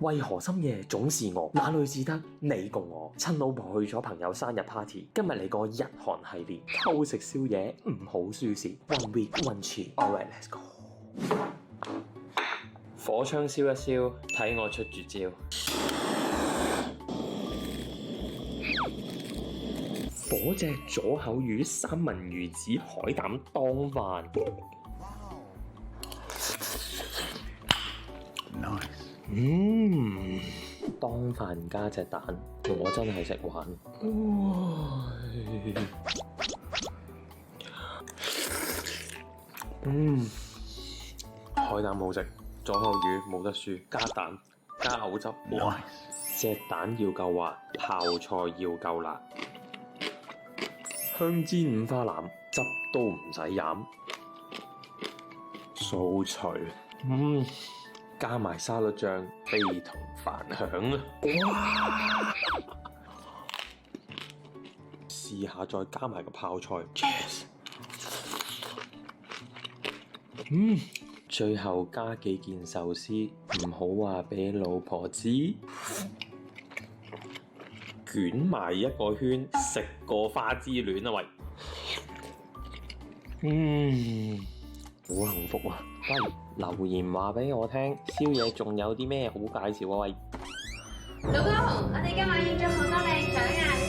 為何深夜總是我？哪裏只得你共我？趁老婆去咗朋友生日 party， 今日嚟個日韓系列，偷食宵夜唔好輸蝕。One week one cheat，alright let's go。火槍燒一燒，睇我出絕招。火隻左口魚、三文魚子、海膽當飯。Nice。當飯加隻蛋，我真係識玩。海膽好食，左口魚冇得輸，加蛋加牛汁。哇！隻蛋要夠滑，泡菜要夠辣。香煎五花腩，汁都唔使飲，酥脆。加埋沙律醬，非同凡響啊！哇！試下再加埋個泡菜 ，Cheers！ 最後加幾件壽司，唔好話俾老婆知。捲埋一個圈，食個花之戀啊喂！好幸福啊！喂，留言話俾我聽，宵夜仲有啲咩好介紹啊喂？老公，我哋今晚影咗好多靚相啊！